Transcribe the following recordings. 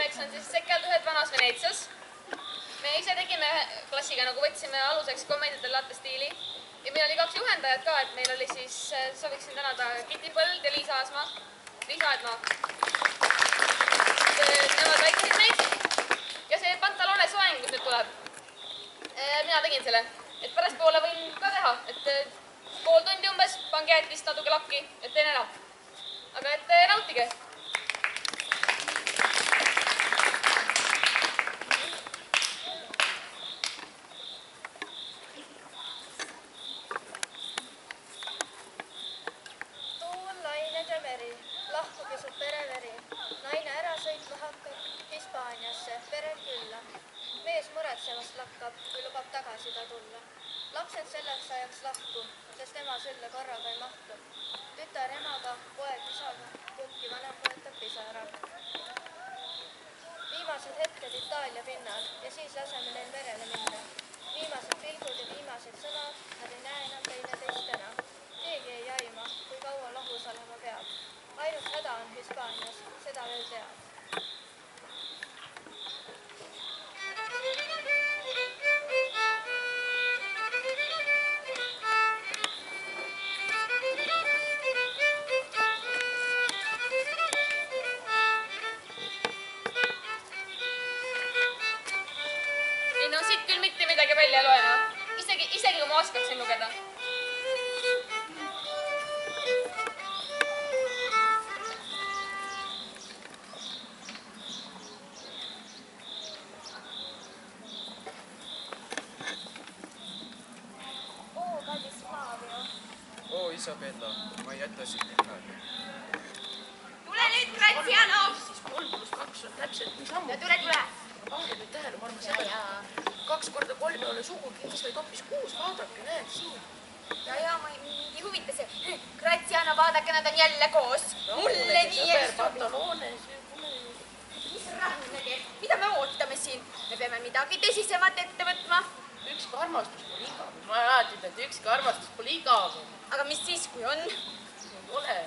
nimeks on siis Sekeldused vanas Veneetsias. Me ise tegime klassiga, nagu võtsime aluseks kommeediate laatestiili ja meil oli 2 juhendajat ka, et meil oli siis, sooviksin tänada Kiti Põld ja Liisa Aasmaa. Liisa Aedmaa. Nemad väikseid meid ja see Pantalone soeng, kus nüüd tuleb. Mina tegin selle, et pärastpoole võin ka teha, et pool tundi umbes, pange jäätist natuke lakki, et teen ära. Aga et nautige. Tuul, lained ja meri, lahkugi su pereveri. Naine ära sõitma hakkab Hispaaniasse, perel külla. Mees muretsemast lakkab, kui lubab tagasi ta tulla. Lapsed selleks ajaks lahku, sest ema sülle korraga ei mahtu. Tütar emaga, poeg isaga, kumbki vanem võetab pisara. Viimased hetked Itaalia pinnal ja siis laseme neil merele minna. Viimased pilgud ja viimased sõnad, nad ei näe enam teineteist täna. Keegi ei aima, kui kaua lahus olema peab. Ainult häda on Hispaanias, seda veel teab. No siit küll mitte midagi välja loena. Isegi kui ma oskaksin lugeda. Oo, kallis Flavio. Oo, Isabella, ma ei jäta sind praegu. Tule nüüd, Graziano! Siis 3 + 2 on täpselt niisamu. Ja tule! Pange nüüd tähele, ma arvan seda. 2 × 3 ei ole sugugi 5, vaid hoopis 6. Vaadake, näed siin. Ja, ma mingi huvita see. Graziano, vaadake, nad on jälle koos. Mulle nii ei sobi. Pantalone. Mis rahvnegi? Mida me ootame siin? Me peame midagi tõsisemat ette võtma. Ükski armastus pole igav. Ma alati ütlen, et ükski armastus pole igav. Aga mis siis, kui on? Ole.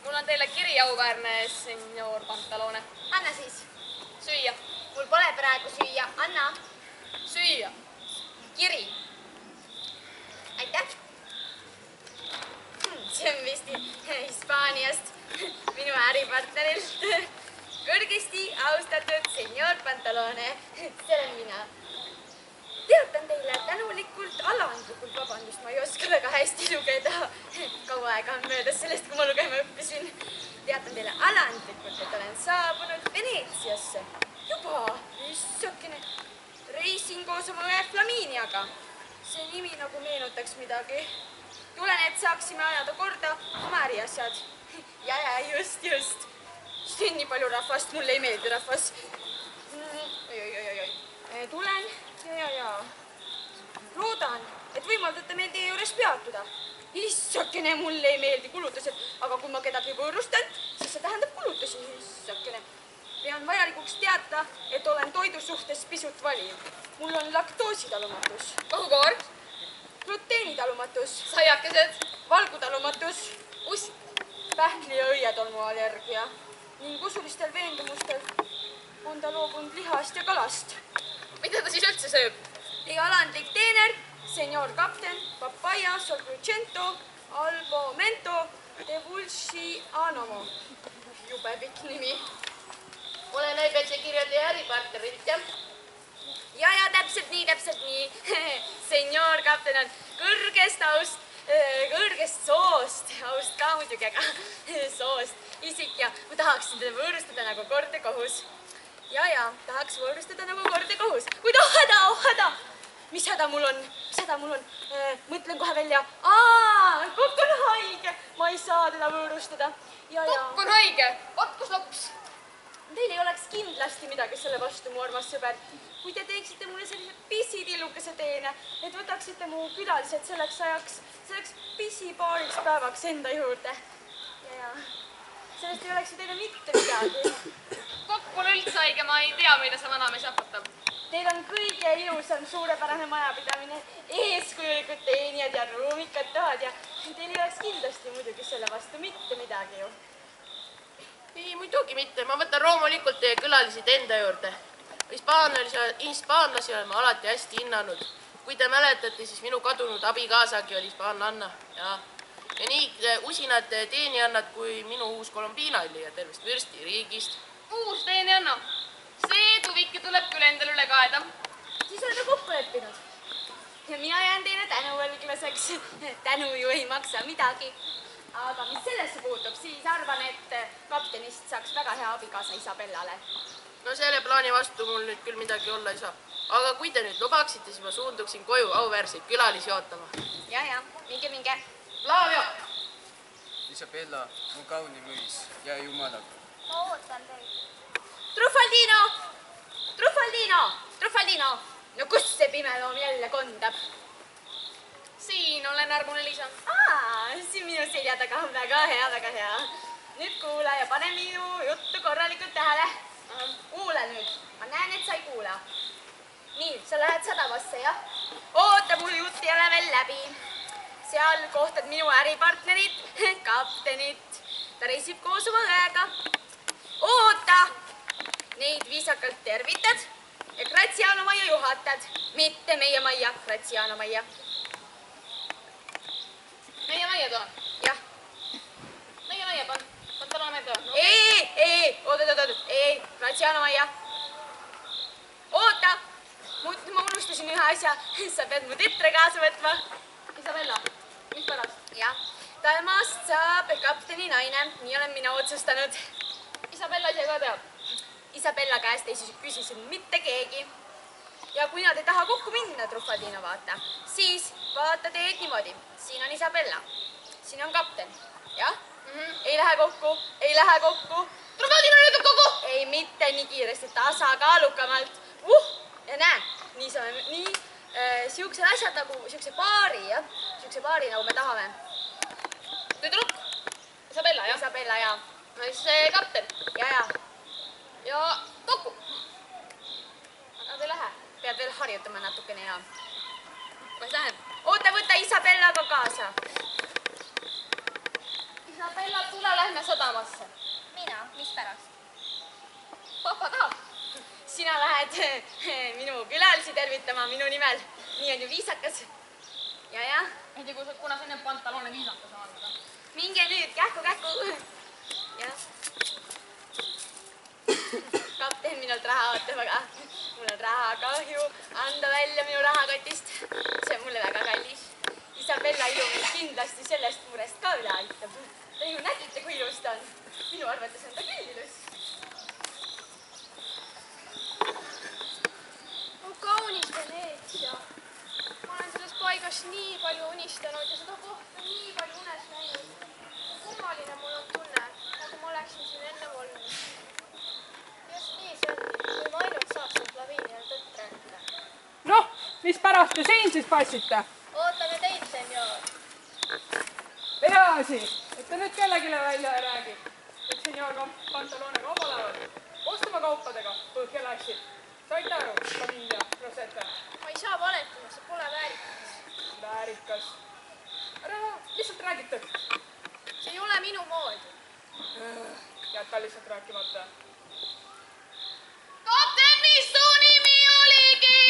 Mul on teile kiri, auväärne senior Pantalone. Anna siis. Süüa. Mul pole praegu süüa. Anna. Süüa. Kiri. Aitäh. See on vist Hispaaniast minu äripartnerilt. Kõrgesti austatud senior Pantalone. See olen mina. Teatan teile tänulikult, alaandlikult, vabandust, ma ei oska väga hästi lugeda. Kaua aega on möödas sellest, kui ma lugema õppisin. Teatan teile alaandlikult, et olen saabunud Veneetsiasse. Juba, issakene. Reisin koos oma ühe Flaminiaga. See nimi nagu meenutaks midagi. Tulen, et saaksime ajada korda oma äriasjad. Ja, just. Siin nii palju rahvast, mulle ei meeldi rahvas. Tulen. Ja. Loodan, et võimaldate meil teie juures peatuda. Issakene, mulle ei meeldi kulutused, aga kui ma kedagi võõrustan, siis see tähendab kulutusi. Issakene. Pean vajalikuks teata, et olen toidu suhtes pisut valiv. Mul on laktoositalumatus. Kõhukoor. Gluteenitalumatus. Saiakesed. Valgutalumatus. Uss. Pähkli ja õietolmu allergia. Ning usulistel veendumustel on ta loobunud lihast ja kalast. Mida ta siis üldse sööb? Teie alandlik teener, senior kapten, papaya, solcrucento, albomento, de vulci anomo. Jube pikk nimi. Ole näib, et see kirja teie äripartnerit, jah? Ja, täpselt nii. Senior kapten on kõrgest soost, aust ka muidugi, aga soost isik ja ma tahaksin teda võõrustada nagu kord ja kohus. Ja, tahaks võõrustada nagu kord ja kohus. Kuid häda! Mis häda mul on? Mõtlen kohe välja. Kokk on haige. Ma ei saa teda võõrustada. Kokk on haige? Patkus lops. Teil ei oleks kindlasti midagi selle vastu, mu armas sõber. Kui te teeksite mulle sellise pisitillukese teene, et võtaksite mu külalised selleks pisipaariks päevaks enda juurde. Ja. Sellest ei oleks ju teile mitte midagi. Kokk pole üldse haige, ma ei tea, mida see vanamees aputab. Teil on kõige ilusam suurepärane majapidamine, eeskujulikud teenijad ja ruumikad toad ja teil ei oleks kindlasti muidugi selle vastu mitte midagi ju. Ei, muidugi mitte, ma võtan loomulikult teie külalised enda juurde. Hispaanlasi olen ma alati hästi hinnanud. Kui te mäletate, siis minu kadunud abikaasagi oli hispaanlanna. Ja nii usinad teenijannad kui minu uus Kolumbiina oli ja tervist vürsti riigist. Uus teenijanna. See tuvikki tuleb küll endale üle kaeda. Siis oleme kokku leppinud. Ja mina jään teile tänuvõlglaseks. Tänu ju ei maksa midagi. Aga mis sellesse puutub, siis arvan, et kaptenist saaks väga hea abikaasa Isabellale. No selle plaani vastu mul nüüd küll midagi olla ei saa. Aga kui te nüüd lubaksite, siis ma suunduksin koju auväärseid külalisi ootama. Ja, minge. Flavio! Isabella, mu kauni mõis, jää jumalaga. Ma ootan teid. Truffaldino! No kus see pimeloom jälle kondab? Siin olen, armune Liisa. Siin minu selja taga on väga hea. Nüüd kuula ja pane minu juttu korralikult tähele. Kuula nüüd. Ma näen, et sa ei kuula. Nii, sa lähed sadamasse, jah? Oota, mul jutt ei ole veel läbi. Seal kohtad minu äripartnerit, kaptenit. Ta reisib koos oma õega. Oota! Neid viisakalt tervitad ja Graziano majja juhatad. Mitte meie majja, Graziano majja. Meie majja toon. Jah. Meie majja pantalone meelde toon. Ei, oot, Graziano majja. Oota, ma unustasin ühe asja. Sa pead mu tütre kaasa võtma. Isabella, mis pärast? Jah, temast saab kapteni naine. Nii olen mina otsustanud. Isabella ise ka teab. Isabella käest ei küsisin mitte keegi. Ja kui nad ei taha kokku minna, Truffaldino, vaata, siis vaata teed niimoodi. Siin on Isabella. Siin on kapten. Jah? Ei lähe kokku. Truffaldino lükkab kokku! Ei, mitte nii kiiresti, tasakaalukamalt. Ja näe, nii saame, siuksed asjad nagu, siukse paari, nagu me tahame. Tüdruk? Isabella, jah? Isabella, jaa. No siis see kapten. Ja. Ja kokku. Nad ei lähe. Pead veel harjutama natukene ja. Kas läheb? Oota, võta Isabella ka kaasa. Isabella, tule lähme sadamasse. Mina, mis pärast? Papa tahab. Sina lähed minu külalisi tervitama minu nimel. Nii on ju viisakas. Ja. Ei tea, kuna sinne pantalone viisakas anda. Minge nüüd, kähku. Ja. Kapten minult raha ootab, aga mul on raha kahju anda välja minu rahakotist. See on mulle väga kallis. Isabella ilu mind kindlasti sellest murest ka üle aitab. Te ju nägite, kui ilus ta on. Minu arvates on ta küll ilus. On kaunis Veneetsia. Ma olen sellest paigast nii palju unistanud ja seda kohta nii palju unes näinud. Kummaline mul on tunne, nagu ma oleksin siin enne olnud. Just nii see on, kui ma ainult saaksin Flavinial tõtt rääkida. Noh, mis pärast te siin siis passite? Ootame teid, senjoor. Hea asi, et te nüüd kellegile välja ei räägi. Et senjoor pantalone kauba lähevad. Ostama kaupadega põhjalassi. Saite aru, Flavinia, Rosetta? Ma ei saa valetada, see pole väärikas. Väärikas. Ära lihtsalt räägite. See ei ole minu moodi. Jäta lihtsalt rääkimata. Kapten, mis su nimi oligi?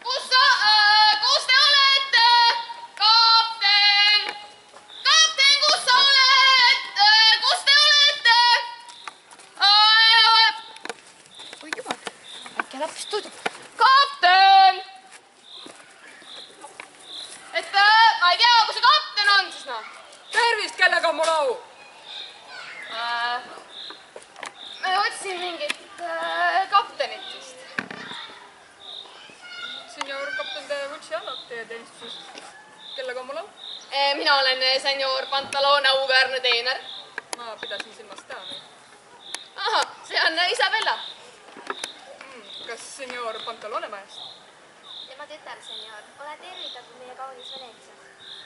Kus te olete? Kapten, kus sa oled? Kus te olete? Oi jumal, äkki laps tudu. Kapten! Et ma ei tea, kus see kapten on siis noh. Tervist, kellega on mul au? Me otsin mingit kaptenit vist. Senjoor kapten de Luciano, teie teenistuses. Kellega on mul au? Mina olen senjoor Pantalone auväärne teener. Ma pidasin silmas teada. Aha, see on Isabella. Kas senjoor Pantalone majast? Tema tütar, senjoor. Ole tervitatud meie kaunis Veneetsias.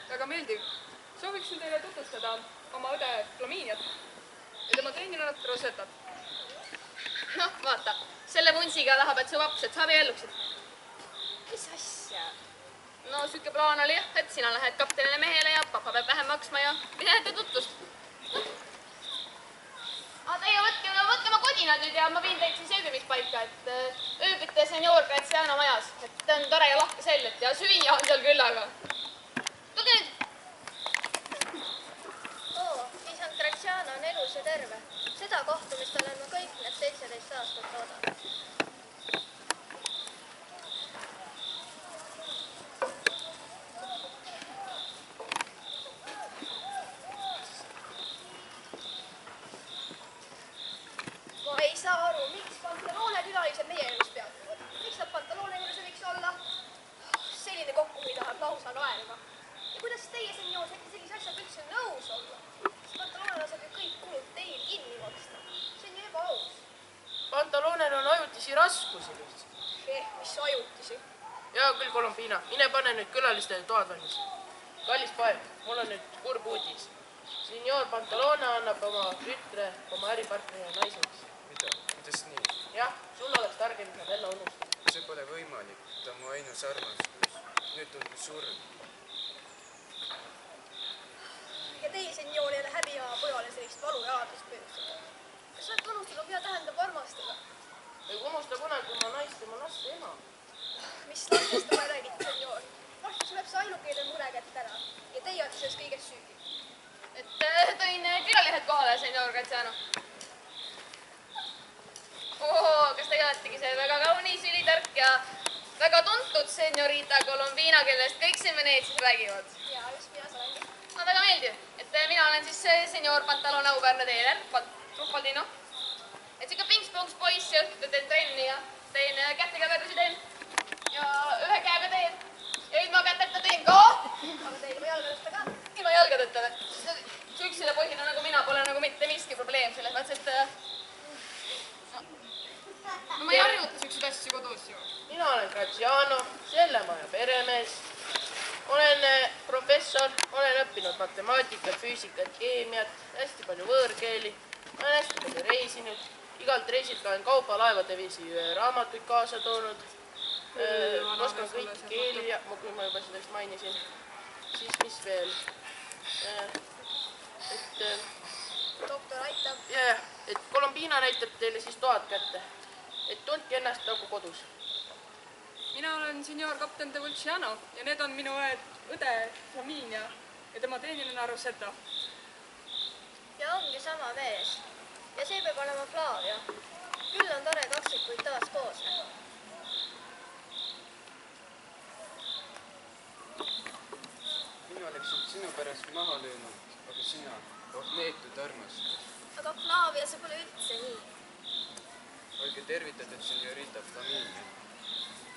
Väga meeldiv. Sooviksin teile tutvustada oma õde Flaminiat ja tema teeninat Rosettat. Noh, vaata, selle vunsiga tahab, et su vapsed abielluksid. Mis asja? No, süke plaan oli jah, et sina lähed kaptenile mehele ja papa peab vähem maksma ja minete tutvust. Aga teie võtke nüüd ja ma viin teid siis ööbimispaika, et ööbite senior Graziano majas, et on tore ja lahke sellet ja süüa on seal küllaga. Tulge nüüd! oo, isand Graziano on elus ja terve. Seda kohtumist olen ma kõik need 17 aastat oodanud. Ma ei saa aru, miks Pantalone külalised meie elus peatuvad. Miks nad Pantalone juures ei võiks olla? Selline kokkuhoid tahab lausa naerma. Ja kuidas teie, senior, saite sellise asjaga üldse nõus olla? Pantalone saab ju kõik kulud teil kinni maksta. See on ju ebaaus. Pantalonel on ajutisi raskusi lihtsalt. Mis ajutisi? Hea küll, Colombina, mine pane nüüd külalistele toad valmis. Kallis poeg, mul on nüüd kurb uudis. Senior Pantalone annab oma tütre, oma äripartneri ja naiseks. Mida? Kuidas nii? Jah, sul oleks targem nad jälle unustada. See pole võimalik. Ta on mu ainus armastus. Nüüd tundub surm. Ja teil, senior, ei ole häbi oma pojale sellist valu ja aadlust põhjustada. Kas olete unustanud, mida tähendab armastada? Ei unusta kunagi oma naist ja oma laste ema. Mis lastest te räägite, senior? Varsti tuleb see ainukeele mure kätte ära ja teie olete selles kõiges süüdi. Et tõin külalehed kohale, senior Graziano. Kas teie oletegi see väga kaunis, ülitark ja väga tuntud seniorita Colombina, kellest kõik siin Veneetsias räägivad? Jaa, just mina olengi. No väga meeldiv, et mina olen siis senior Pantalone auväärne teener, Truffaldino. Et siuke pinks-punks poiss ja õhtuti teen trenni ja teen kätega verdusi teen ja ühe käega teen ja ilma käteta teen ka. Aga teil ilma jalgadeta ka? Ilma jalgadeta või? Süksile poisina nagu mina pole nagu mitte miski probleem selles mõttes, et no ma ei harjuta siukseid asju kodus ju. Mina olen Graziano, selle maja peremees. Olen professor, olen õppinud matemaatikat, füüsikat, keemiat, hästi palju võõrkeeli. Olen hästi palju reisinud. Igalt reisilt olen kaubalaevade viisi raamatuid kaasa toonud. Oskan kõiki keeli, kui ma juba sellest mainisin. Siis mis veel? Doktor, aitab. Et Colombina näitab teile siis toad kätte. Et tundke ennast nagu kodus. mina olen senior kapten de Vulciano ja need on minu õde Flaminia ja tema teeninane Rosetta. Ja ongi sama mees. Ja see peab olema Flavio. Küll on tore kaksikuid taas koos näha. Mina oleksin sinu pärast maha löönud, aga sina, neetud armastus. Aga Flavio, see pole üldse nii. Olge tervitatud, seniorita Flaminia.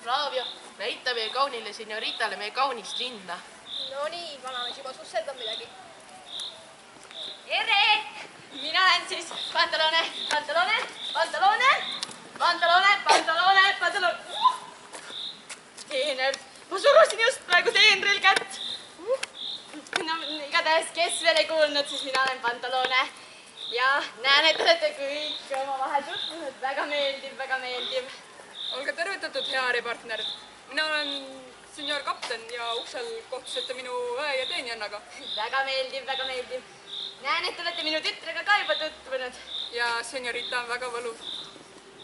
Flavio, näita meie kaunile senioritale meie kaunist linna. No nii, vanamees juba susserdab midagi. Tere! Mina olen siis Pantalone. Teener, ma surusin just praegu teenril kätt. No igatahes, kes veel ei kuulnud, siis mina olen Pantalone. Ja näen, et olete kõik omavahel tutvunud. Väga meeldiv. olge tervitatud, hea äripartner. mina olen senior kapten ja uksel kohtusite minu õe ja teenijannaga. Väga meeldiv. Näen, et olete minu tütrega ka juba tutvunud. ja seniorita on väga võlus,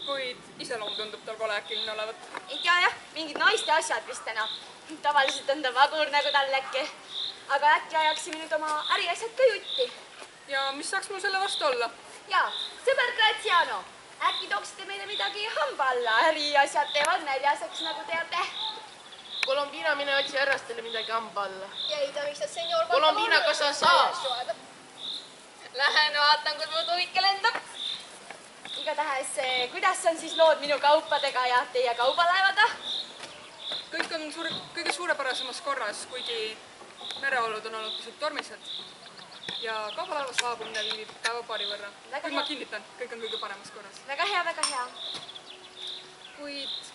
kuid iseloom tundub tal kole äkiline olevat. jah, mingid naiste asjad vist täna. Tavaliselt on ta vagur nagu talleke. Aga äkki ajaksime nüüd oma äriasjad ka jutti. ja mis saaks mul selle vastu olla? Jaa, sõber Graziano, äkki tooksite meile midagi hamba alla? Äriasjad teevad näljaseks, nagu teate. Colombina, mine otsi härrastele midagi hamba alla. Ja ei tohiks ta senior Colombina, kas sa saad? Lähen vaatan, kus mu tuvike lendab. Igatahes, kuidas on siis lood minu kaupadega ja teie kaubalaevaga? kõik on kõige suurepärasemas korras, kuigi mereolud on olnud pisut tormised. ja kaubalaeva saabumine viibib päeva-paari võrra. kuid ma kinnitan, kõik on kõige paremas korras. Väga hea. kuid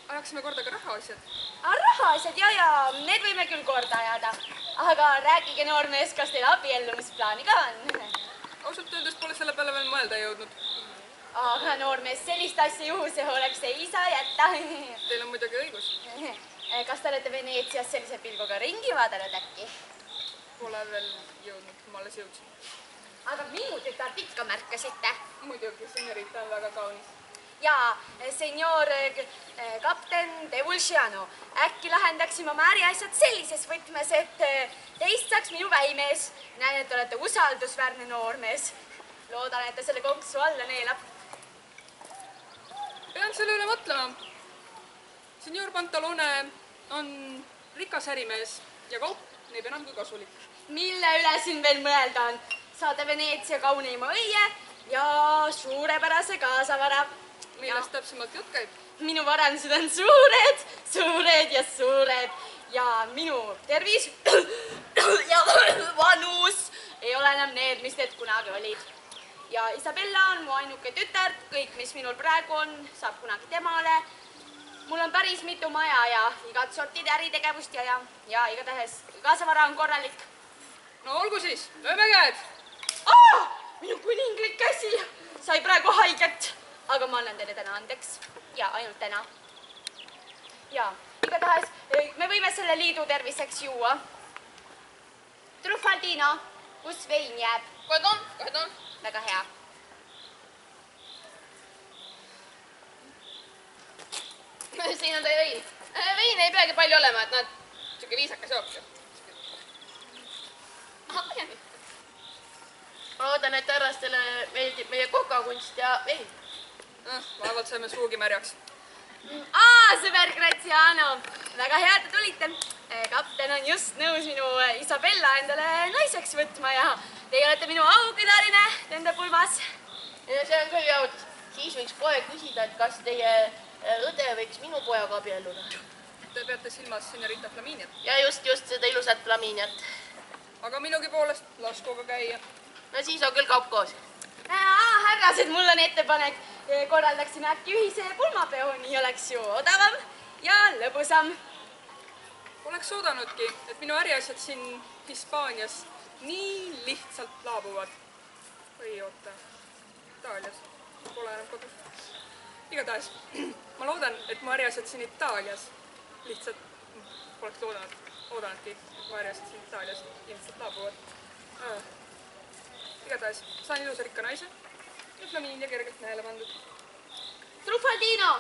ajaksime korda ka rahaasjad. Rahaasjad, ja need võime küll korda ajada. Aga rääkige, noormees, kas teil abiellumisplaani ka on? ausalt öeldes pole selle peale veel mõelda jõudnud. Aga noormees, sellist asja juhuse hooleks ei saa jätta. Teil on muidugi õigus. Kas te olete Veneetsias sellise pilguga ringi vaadanud äkki? Pole veel jõudnud, ma alles jõudsin. aga minu tütart ikka märkasite. muidugi, senyorita on väga kaunis. Ja, senior kapten De Vulciano, äkki lahendaksime oma äriasjad sellises võtmes, et teist saaks minu väimees. Näen, et olete usaldusväärne noormees. Loodan, et ta selle konksu alla neelab. Pean selle üle mõtlema. Senior Pantalone on rikas ärimees ja kaup neib enam kui kasulik. Mille üle siin veel mõelda on? Saade Veneetsia kauneima õie ja suurepärase kaasavara. Millest täpsemalt jutt käib? Minu varandused on suured, suured ja suured ja minu tervis ja vanus ei ole enam need, mis need kunagi olid. Ja Isabella on mu ainuke tütart, kõik, mis minul praegu on, saab kunagi temale. Mul on päris mitu maja ja igat sortide äritegevust ja igatahes kaasavara on korralik. No olgu siis, lööme käed! Minu kuninglik käsi sai praegu haiget, aga ma annan teile täna andeks ja ainult täna. Ja igatahes me võime selle liidu terviseks juua. Truffaldino, kus vein jääb? Kohe toon. Väga hea. Siin on teie vein. Vein ei peagi palju olema, et siuke viisakas jook. Aha, põhjani. Ma loodan, et härrastele meeldib meie kokakunst ja vein. Vaevalt saime suugi märjaks. Sõber Graziano, väga hea, et te tulite. Kapten on just nõus minu Isabella endale naiseks võtma ja teie olete minu aukülaline nende pulmas. Ja see on küll jaotus. Siis võiks kohe küsida, et kas teie õde võiks minu pojaga abielluda. Te peate silmas senyorita Flaminiat. Ja just seda ilusat Flaminiat. Aga minugi poolest laskuga käia. No siis on küll kaup koos. Härrased, mul on ettepanek. Korraldaksime äkki ühise pulmapeo, nii oleks ju odavam ja lõbusam. Oleks oodanudki, et minu äriasjad siin Hispaanias nii lihtsalt laabuvad. Või oota, Itaalias. Pole enam kodus. Igatahes, ma loodan, et mu äriasjad siin Itaalias lihtsalt, poleks oodanudki, et mu äriasjad siin Itaalias lihtsalt laabuvad. Igatahes, saan ilusa rikka naise ja Flaminia kergelt mehele pandud. Truffaldino,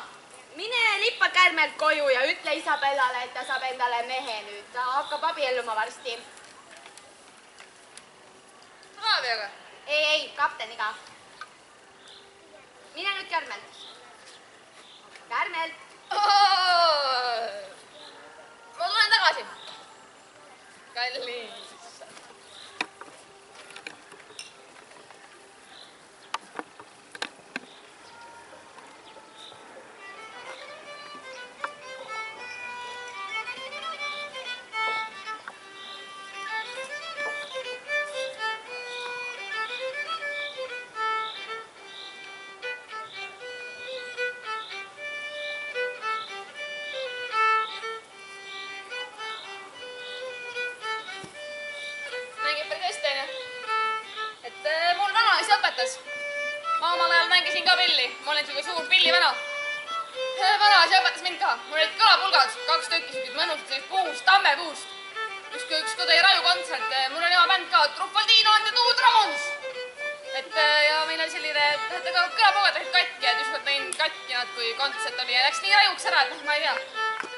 mine lippa kärmelt koju ja ütle Isabellale, et ta saab endale mehe nüüd. Ta hakkab abielluma varsti. Flavioga? Ei, kapteniga. Mine nüüd kärmelt. Kärmelt. Ma tulen tagasi. Kallis. Ma omal ajal mängisin ka pilli, ma olen siuke suur pillivana. Vanaasi õpetas mind ka, mul olid kõlapulgad, 2 tükki siukid mõnusad sellist puust, tammepuust. Üks kui tõi Raju kontsert, mul on ema bänd ka, Truffaldino and the Two Dragons. Ja meil oli selline, et kõlapulgad olid katki ja ükskord tõin katki nad, kui kontsert oli ja läks nii rajuks ära, et ma ei tea.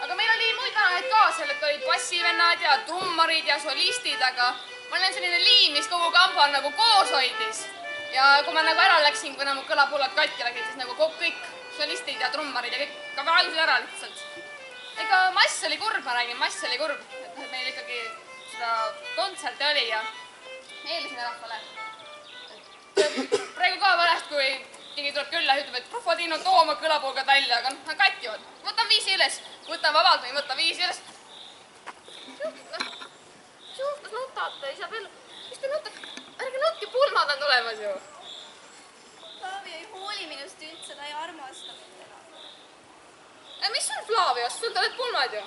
Aga meil oli muid vananeid ka, sellelt olid bassivennad ja trummarid ja solistid, aga ma olen selline liim, mis kogu kamba nagu koos hoidis. Ja kui ma nagu ära läksin, kuna mu kõlapullad katki läksid, siis nagu kõik solistid ja trummarid ja kõik ka vajusid ära lihtsalt. Ega mass oli kurb, ma räägin, mass oli kurb. Et meil ikkagi seda kontserte oli ja meelisime rahvale. Praegu ka vahest, kui keegi tuleb külla ja ütleb, et Truffaldino, too oma kõlapulgad välja, aga nad katkivad. Võtan 5 üles, võtan vabalt või võtan 5 üles. Kas nutate, Isabel? Mis te nutate? Ärge nutke, pulmad on tulemas ju. Flavio ei hooli minust üldse, ta ei armasta mind enam. Mis sul Flaviost? Sul tuled pulmad ju.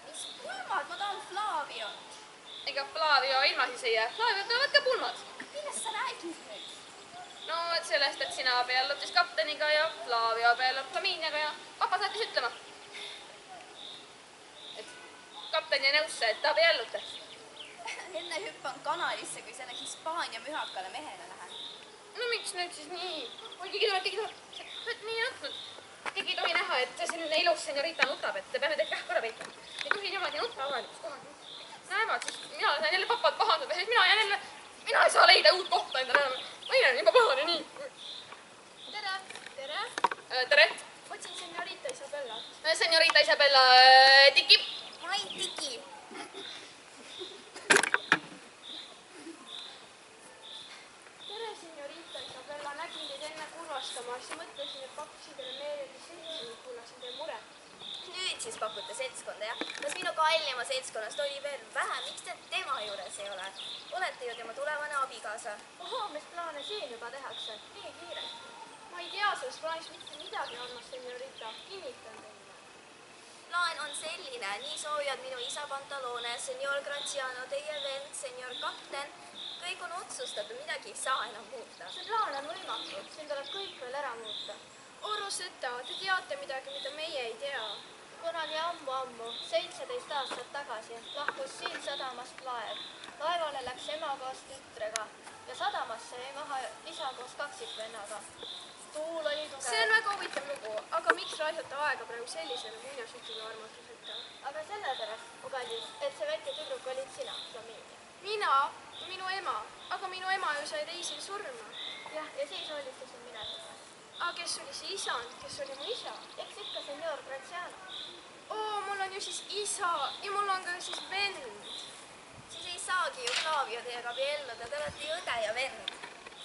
Mis pulmad? Ma tahan Flaviot. Ega Flavio ilma siis ei jää. Flavio tulevad ka pulmad. Millest sa räägid nüüd? No, et sellest, et sina abiellud siis kapteniga ja Flavio abiellub Flaminiaga ja papa saatis ütlema. Et kapten jäi nõusse, et abiellute. enne hüppan kanalisse, kui selle Hispaania mühakale mehele lähen. No miks nüüd siis nii? Oi, keegi tuleb. Nii nutnud. Keegi ei tohi näha, et selline ilus seniorita nutab, et peame teid kähku ära peitma. Ei tohi niimoodi nutta avalikus kohas. Näevad, siis mina saan jälle papad pahandada, siis mina ei saa leida uut kohta endale enam. Naine on juba pahane nii. Tere. Otsin seniorita Isabella. Seniorita Isabella Tiki. Ma ei tigi. Tere, seniorita Isabella. Nägin teid enne kurvastamas ja mõtlesin, et pakkusin teile meeleldi seltsi, kuulasin teie muret. Nüüd siis pakute seltskonda, jah? Kas minu kallima seltskonnast oli veel vähe? Miks te tema juures ei ole? Olete ju tema tulevane abikaasa. Ohoo, mis plaane siin juba tehakse? Nii kiiresti. Ma ei tea sellest plaanist mitte midagi, armas seniorita. Kinnitan teile. Plaan on selline. Nii soovivad minu isa Pantalone, senior Graziano, teie vend, senior kapten. Kõik on otsustatud, midagi ei saa enam muuta. See plaan on võimatu. Siin tuleb kõik veel ära muuta. Oroseta, te teate midagi, mida meie ei tea. Kunagi ammu, 17 aastat tagasi, lahkus siin sadamast laev. Laevale läks ema koos tütrega ja sadamasse jäi maha isa koos kaksikvennaga. Tuul oli tugev. See on väga huvitav lugu, aga miks raisata aega praegu sellisele muinasjutule armastuseta? Aga sellepärast, mu kallis, et see väike tüdruk olid sina, Flaminia. Mina? Minu ema? Aga minu ema ju sai reisil surma. Jah, ja siis hoolitsesin mina teda. Aga kes oli see isand, kes oli mu isa? Eks ikka senior Graziano. Oo, mul on ju siis isa ja mul on ka siis vend. Siis ei saagi ju Flavio teiega abielluda, te olete ju õde ja vend.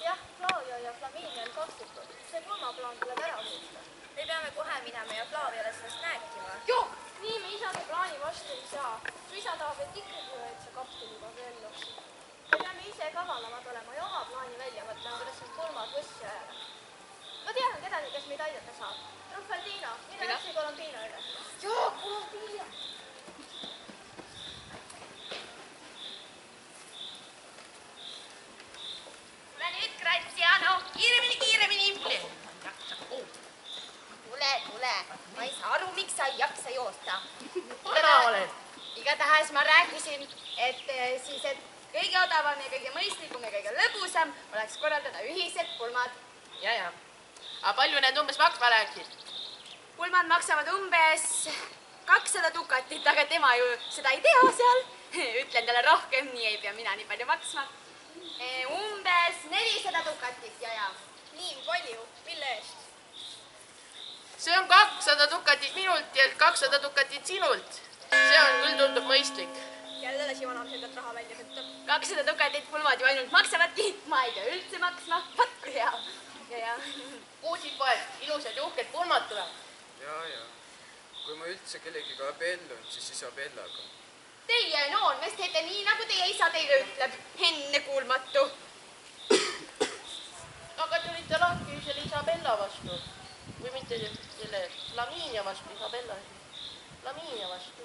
Jah, Flavio ja Flaminia on kaksikud. See pulmaplaan tuleb ära muuta. Me peame kohe minema ja Flaviole sellest rääkima. Joo! Nii me isade plaani vastu ei saa. Su isa tahab, et ikkagi et sa kapteniga abielluksid. Me peame ise kavalamad olema ja oma plaani välja mõtlema, kuidas need pulmad võssi ajada. Ma tean kedagi, kes meid aidata saab. Truffaldino, mine otsi Colombino üles. Joo, Colombino! Tule nüüd, Graziano, kiiremini. Tule. Ma ei saa aru, miks sa ei jaksa joosta. Vana olen. Igatahes ma rääkisin, et kõige odavam ja kõige mõistlikum ja kõige lõbusam oleks korraldada ühised pulmad. Ja. Aga palju need umbes maksma rääksid? Pulmad maksavad umbes 200 dukatit, aga tema ju seda ei tea seal. Ütlen talle rohkem, nii ei pea mina nii palju maksma. Umbes 400 dukatit, ja. Nii palju, mille eest? See on 200 dukatit minult ja 200 dukatit sinult. See on küll tundub mõistlik. Jälle lasi vanamsel pealt raha välja võtta. 200 dukatit pulmad ju ainult maksavadki. Ma ei pea üldse maksma. Vaat kui hea. Ja. Kuulsid poed, ilusad ja uhked pulmad tuleb. Ja. Kui ma üldse kellegiga abiellun, siis Isabellaga. Teie noormees teete nii, nagu teie isa teile ütleb. Ennekuulmatu. Aga te olite lahti selle Isabella vastu. Või mitte selle Flaminia vastu, Isabella. Flaminia vastu.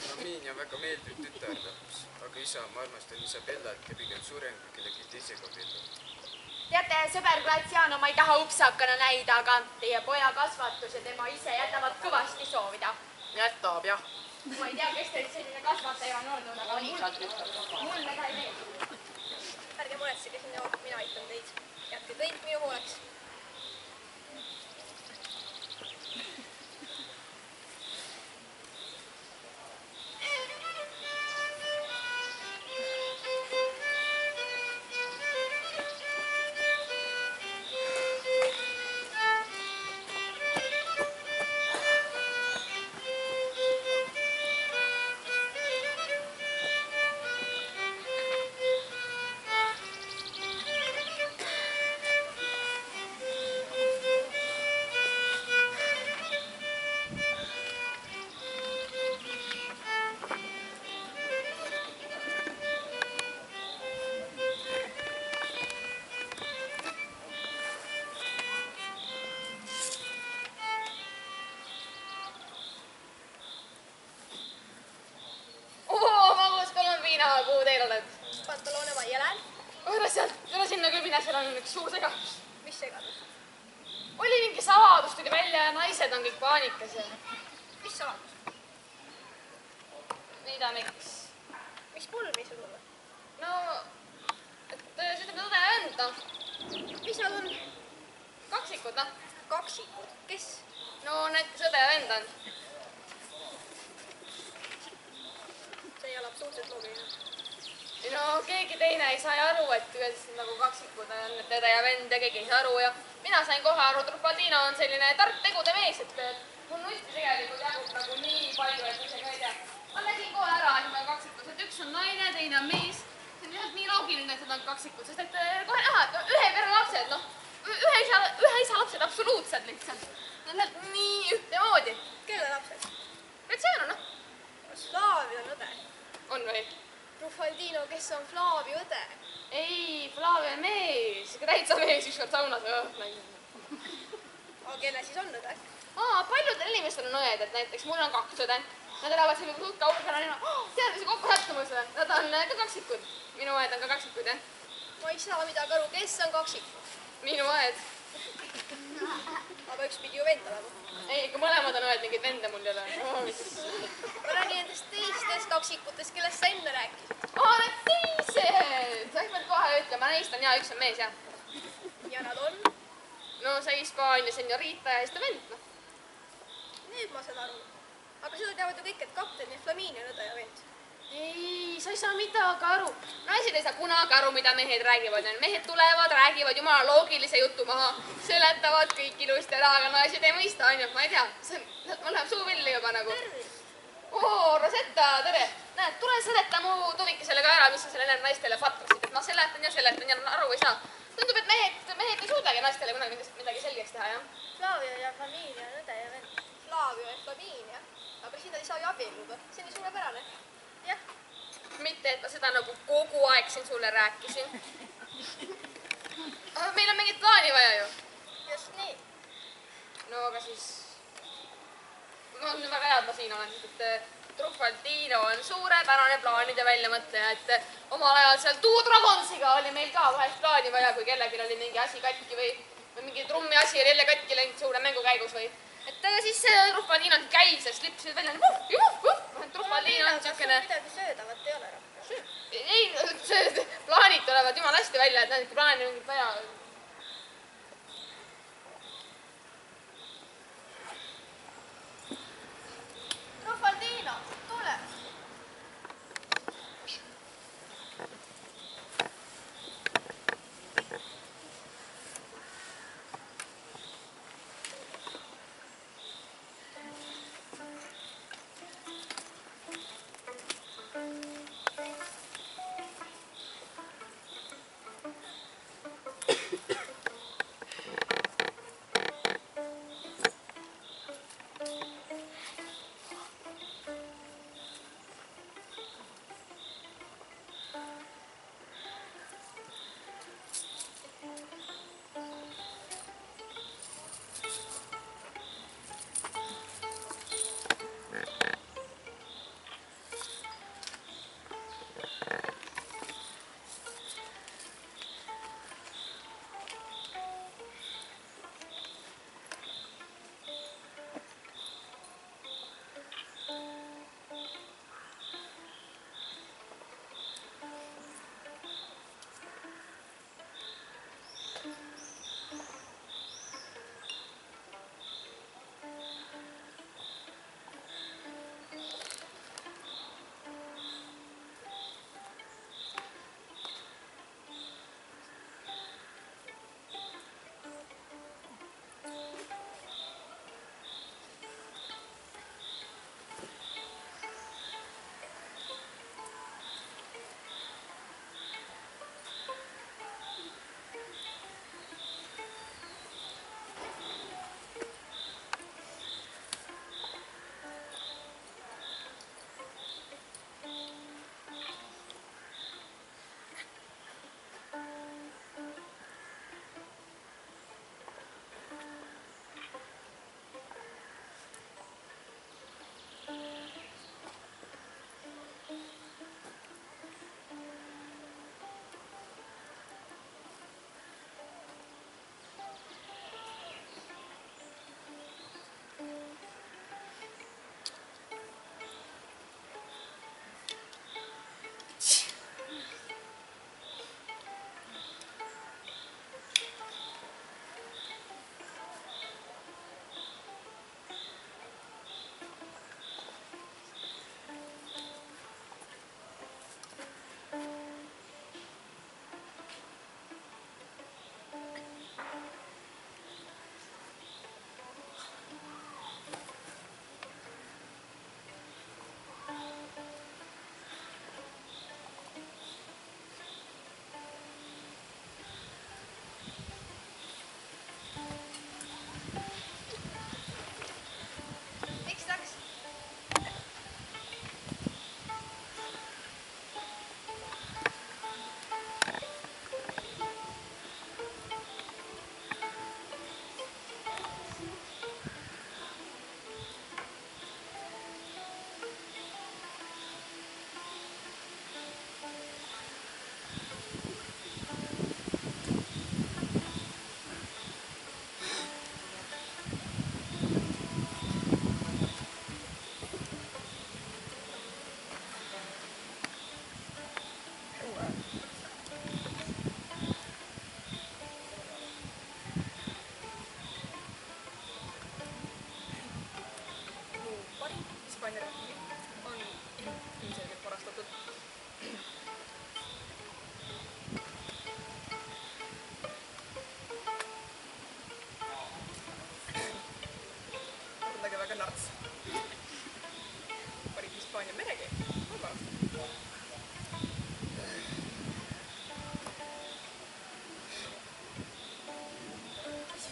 Flaminia väga meeldiv tütarlaps, aga isa, ma armastan Isabellat ja pigem sureng kui kellegi teisega abiellun. Teate, sõber Graziano, ma ei taha upsakana näida, aga teie poja kasvatus ja tema ise jätavad kõvasti soovida. Jätab, jah. Ma ei tea, kes teil selline kasvataja on olnud, aga mulle ka ei meeldi. Ärge muretsege, mina aitan teid. Jätke kõik minu hooleks. kuhu teil oled? Pantalone majja lähen. Ära sinna küll mine, seal on üks suur segadus. Mis segadus? Oli mingi saladus, tuli välja ja naised on kõik paanikas ja... Mis saladus? Mida, miks? Mis pulmi sul on? no, et siis need õde ja vend, noh. mis nad on? Kaksikud, noh. Kaksikud? Kes? No need, kes õde ja vend on. See ei ole absoluutselt loogiline. No keegi teine ei sai aru, et kuidas nagu kaksikud on, et õde ja vend ja keegi ei saa aru ja mina sain kohe aru, Truffaldino on selline tark tegude mees, et mul nusti tegelikult jagub nagu nii palju, et ise ka ei tea. Ma nägin kohe ära, et nad on kaksikud, et üks on naine, teine on mees. See on lihtsalt nii loogiline, et nad on kaksikud, sest et kohe näha, et ühe pere lapsed, noh, ühe isa lapsed absoluutselt lihtsalt. Nad lähevad nii ühtemoodi. Kelle lapsed? Graziano, noh. Flavio on õde. On või? Truffaldino, kes on Flavio õde? Ei, Flavio on mees, ikka täitsa mees, ükskord saunas. Aga kelle siis on õde? Paljudel inimestel on õed, et näiteks mul on 2 õde. Nad elavad sellega suht kaugele, tead, mis kokku sattumus või? Nad on ka kaksikud. Minu õed on ka kaksikud, jah. Ma ei saa midagi aru, kes on kaksikud? Minu õed. Aga üks pidi ju vend olema. Ei, ikka mõlemad on õed, mingid vende mul ei ole. Ma räägin nendest teistest kaksikutest, kellest sa enne rääkisid. Need teised! Sa pead kohe ütlema, neist on üks on mees, jah. Ja nad on? No see Hispaania seniorita ja siis ta vend, noh. Nüüd ma saan aru. Aga seda teavad ju kõik, et kapten ja Flamini on õde ja vend. Ei, sa ei saa midagi aru. Naised ei saa kunagi aru, mida mehed räägivad. Mehed tulevad, räägivad jumala loogilise jutu maha, seletavad kõik ilusti ära, aga naised ei mõista, ainult, ma ei tea. Mul läheb suu villi juba nagu. Rosetta, tere. Näed, tule seleta mu tuvikesele ka ära, mis sa selle naistele fatrasid. Et ma seletan ja aru ei saa. Tundub, et mehed ei suudagi naistele kunagi midagi selgeks teha, jah. Flavio ja Flaminia on õde ja vend. Flavio ja Flaminia? Aga siis nad ei saa ju abielluda. See on ju suurepärane. Jah. Mitte, et ma seda nagu kogu aeg siin sulle rääkisin. Aga meil on mingit plaani vaja ju. Just nii. No aga siis... No on väga hea, et ma siin olen, sest et Truffaldino on suurepärane plaanide väljamõtleja, et omal ajal seal Two Dragonsiga oli meil ka vahest plaani vaja, kui kellelgi oli mingi asi katki või mingi trummi asi oli jälle katki läinud suure mängu käigus või. Et aga siis Truffaldino käis ja slipsid välja, Truffaldino on siukene... Midagi söödavat ei ole rohkem. Ei, plaanid tulevad jumala hästi välja, et näed, kui plaani mingit vaja... Truffaldino, tule!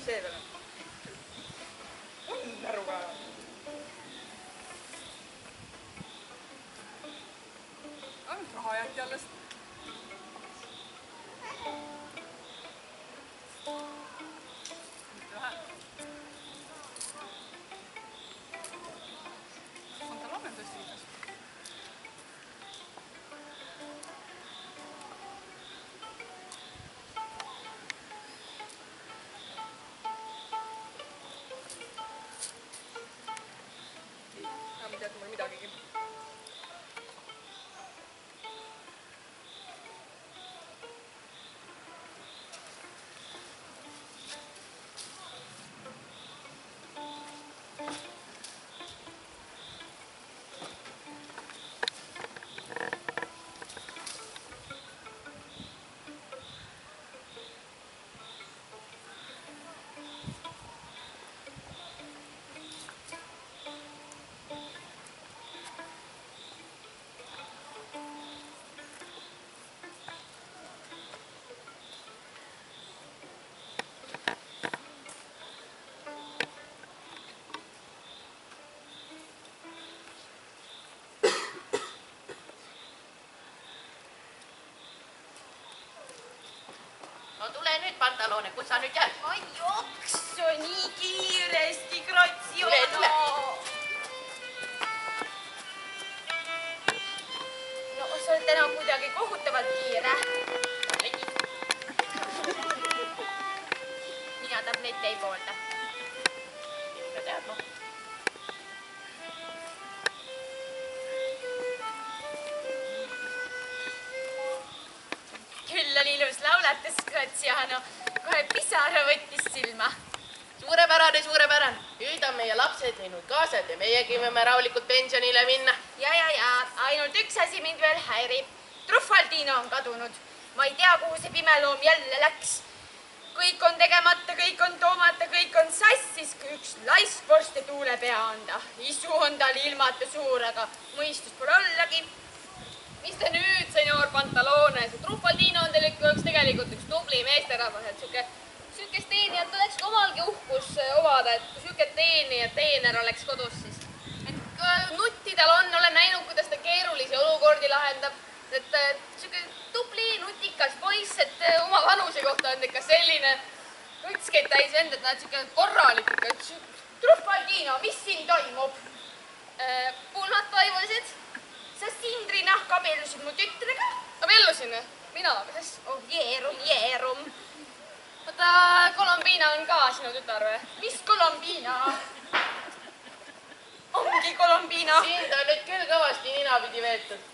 seepeale. On näruga. Ainult raha jäeti alles. Mitte vähe. On ta lamen tõesti viitas? Ma ei teadnud mul midagigi. No tule nüüd, Pantaloone, kus sa nüüd jääd? Ma jooksu nii kiiresti, Graziano. Tule. No, sa oled täna kuidagi kohutavalt kiire. Mina tablette ei poolda. Mine tead, noh. Küll oli ilus laulatus, Graziano. Kohe pisara võttis silma. Suurepärane, suurepärane. Nüüd on meie lapsed läinud kaasad ja meiegi võime rahulikult pensionile minna. Ja, ainult üks asi mind veel häirib. Truffaldino on kadunud. Ma ei tea, kuhu see pimeloom jälle läks. Kõik on tegemata, kõik on toomata, kõik on sassis, kui üks laiskvorst ja tuule pea anda. Isu on tal ilmatu suur, aga mõistus pole ollagi. Mis te nüüd, senior Pantaloone? See Truffaldino on teil ikka tegelikult üks tubli meesterahvas, et sükest teenijat oleks omalgi uhkus omada, et kui süket teener oleks kodus, siis. Et nutti tal on, olen näinud, kuidas ta keerulisi olukordi lahendab. Et süke tubli, nutikas poiss, et oma vanuse kohta on ikka selline nutskeid täis vend, et nad süke korralik ikka. Truffaldino, mis siin toimub? Pulmad toimusid. Sa Sindrinahk abiellusid mu tütrega? Abiellusin? Mina? Mis? Oh, jeerum. Oota, Kolombiina on ka sinu tütar või? Mis Kolombiina? Ongi Kolombiina. Siin ta nüüd küll kõvasti ninapidi veetud.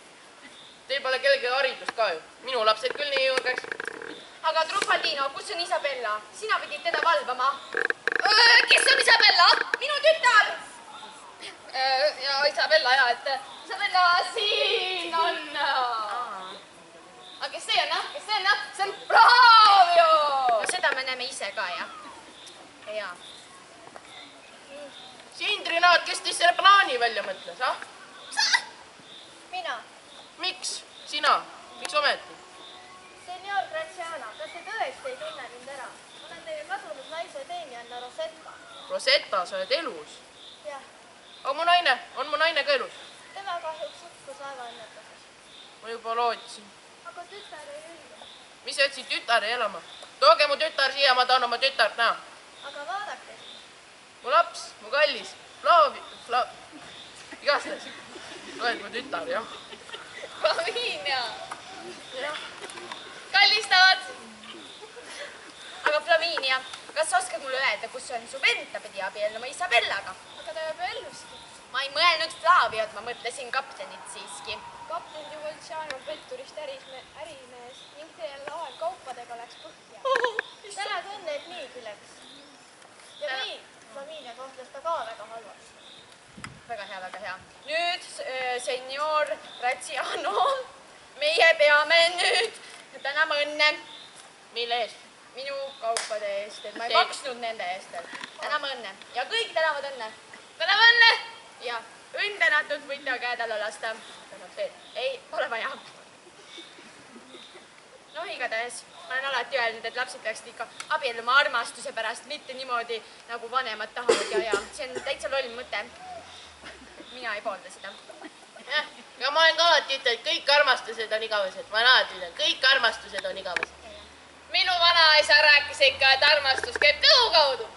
Teil pole kellegi haridust ka ju. Minu lapsed küll nii julgeks. Aga Truffaldino, kus on Isabella? Sina pidid teda valvama. Kes on Isabella? Minu tütar! Ja Isabella ja, et Isabella siin on. Aga kes see on? See on Bravio! No seda me näeme ise ka, jah. Ja. Sindrinaat, kes teist selle plaani välja mõtles, ah? mina, Miks? Sina? Miks ometi? senior Graziano, kas te tõesti ei tunne mind ära? Olen teie kadunud naise teenijanna Rosetta. Rosetta, sa oled elus. Jah, Aga on mu naine ka elus? tema kahjuks hukkus laevaõnnetuses. Ma juba lootsin. Aga tütar ei õige. Mis sa jätsid tütare elama? Tooge mu tütar siia, ma tahan oma tütart näha. Aga vaadake, Mu laps, mu kallis, igastahes. Oled mu tütar, jah. Flaminia. Kallistavad. Aga Flaminia, kas sa oskad mulle öelda, kus on su vend, ta pidi abielluma Isabellaga? aga ta abielluski. Ma ei mõelnud Flaviot, ma mõtlesin kaptenit siiski. kapten Giuliano on petturist ärimees ning teie laev kaupadega läks põhja. täna tunne, et niigi läks. Ja nii, Flaminia kohtles ta ka väga halvasti. Väga hea, väga hea. Nüüd, senior Graziano, meie peame nüüd tänama õnne Mille eest? minu kaupade eest, et ma ei See- maksnud nende eest. Täname õnne ja kõik tänavad õnne. Täname õnne. Ja õnnenatud võite käed alla lasta. Ei, pole vaja. No igatahes, Ma olen alati öelnud, et lapsed peaksid ikka abielluma armastuse pärast, mitte niimoodi, nagu vanemad tahavad ja see on täitsa loll mõte. Mina ei poolda seda. Ja ma olen ka alati ütelnud, et kõik armastused on igavesed. Ma olen alati ütelnud, kõik armastused on igavesed. Minu vanaisa rääkis ikka, et armastus käib kõhu kaudu.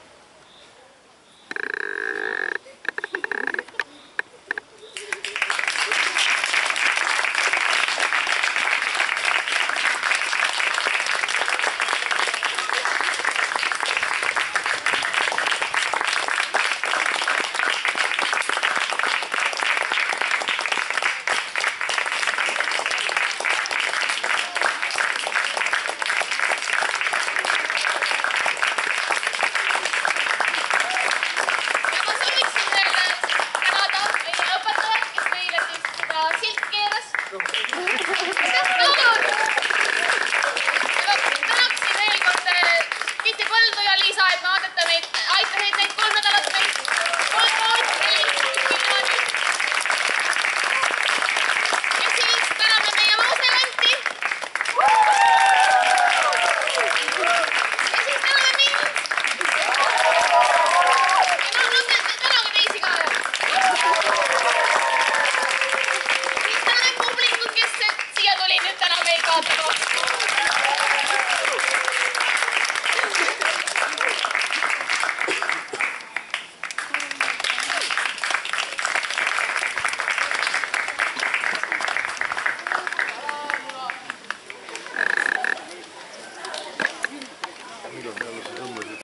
Tänaksin veel kord Kiti Põldu ja Liisa, et me aitate meid